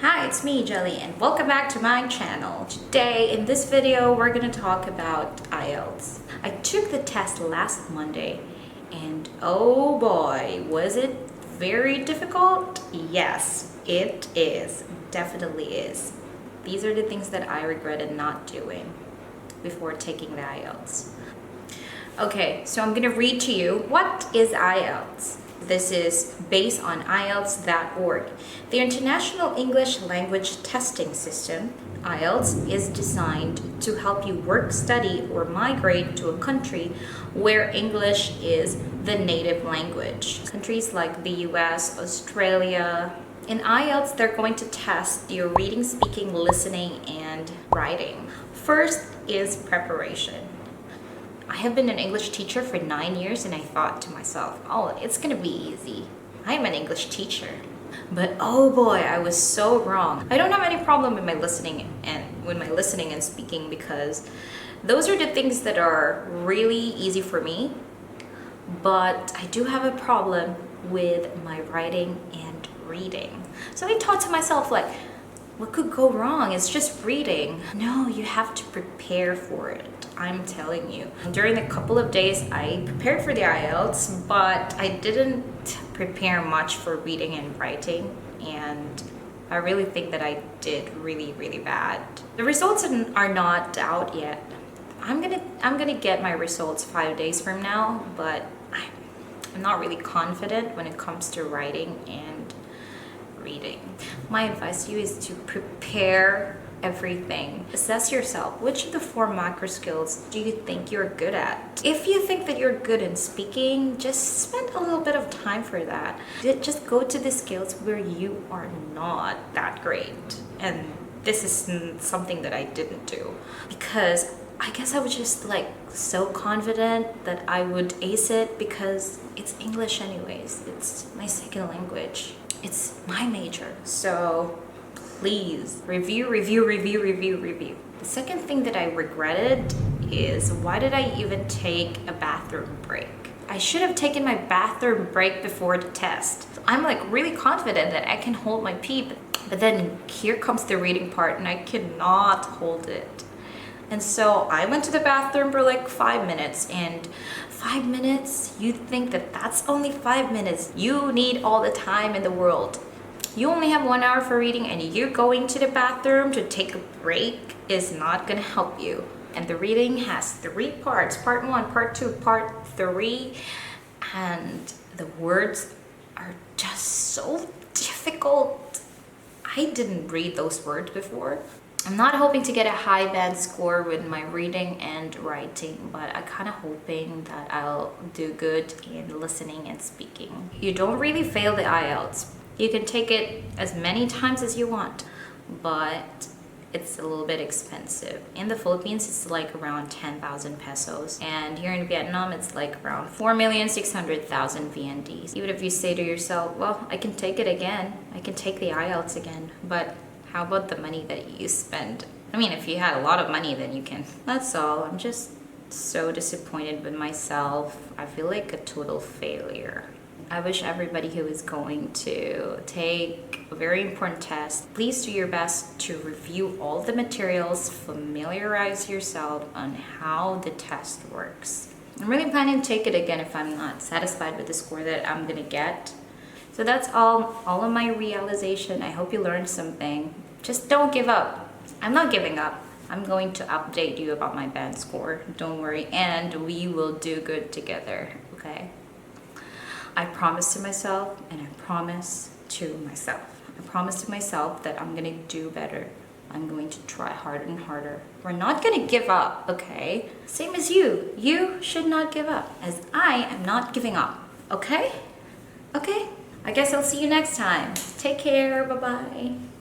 Hi, it's me, Jelly, and welcome back to my channel. Today, in this video, we're going to talk about IELTS. I took the test last Monday, and oh boy, was it very difficult? Yes, it is. Definitely is. These are the things that I regretted not doing before taking the IELTS. Okay, so I'm going to read to you, what is IELTS? This is based on IELTS.org. The International English Language Testing System, IELTS, is designed to help you work, study, or migrate to a country where English is the native language. Countries like the US, Australia. In IELTS, they're going to test your reading, speaking, listening, and writing. First is preparation. I have been an English teacher for 9 years and I thought to myself, oh, it's gonna be easy. I'm an English teacher. But oh boy, I was so wrong. I don't have any problem with my listening and speaking because those are the things that are really easy for me. But I do have a problem with my writing and reading. So I thought to myself, like, what could go wrong? It's just reading. No, you have to prepare for it. I'm telling you. During the couple of days, I prepared for the IELTS, but I didn't prepare much for reading and writing, and I really think that I did really bad. The results are not out yet. I'm gonna get my results 5 days from now, but I'm not really confident when it comes to writing and reading. My advice to you is to prepare everything. Assess yourself. Which of the 4 macro skills do you think you're good at? If you think that you're good in speaking, just spend a little bit of time for that. Just go to the skills where you are not that great. And this is something that I didn't do because I guess I was just like so confident that I would ace it because it's English anyways. It's my second language. It's my major. So please review. The second thing that I regretted is, why did I even take a bathroom break? I should have taken my bathroom break before the test. I'm like really confident that I can hold my pee, but then here comes the reading part and I cannot hold it. And so I went to the bathroom for like 5 minutes, and 5 minutes, you think that that's only 5 minutes. You need all the time in the world. You only have 1 hour for reading and you're going to the bathroom to take a break is not gonna help you. And the reading has 3 parts, part 1, part 2, part 3. And the words are just so difficult. I didn't read those words before. I'm not hoping to get a high band score with my reading and writing, but I'm kind of hoping that I'll do good in listening and speaking. You don't really fail the IELTS. You can take it as many times as you want, but it's a little bit expensive. In the Philippines, it's like around 10,000 pesos. And here in Vietnam, it's like around 4,600,000 VNDs. Even if you say to yourself, well, I can take it again. I can take the IELTS again. But how about the money that you spend? I mean, if you had a lot of money, then you can. That's all. I'm just so disappointed with myself. I feel like a total failure. I wish everybody who is going to take a very important test, please do your best to review all the materials, familiarize yourself on how the test works. I'm really planning to take it again if I'm not satisfied with the score that I'm gonna get. So that's all of my realization. I hope you learned something. Just don't give up. I'm not giving up. I'm going to update you about my band score. Don't worry, and we will do good together, okay? I promise to myself, and I promise to myself. I promise to myself that I'm gonna do better. I'm going to try harder and harder. We're not gonna give up, okay? Same as you. You should not give up, as I am not giving up, okay? Okay? I guess I'll see you next time. Take care, bye-bye.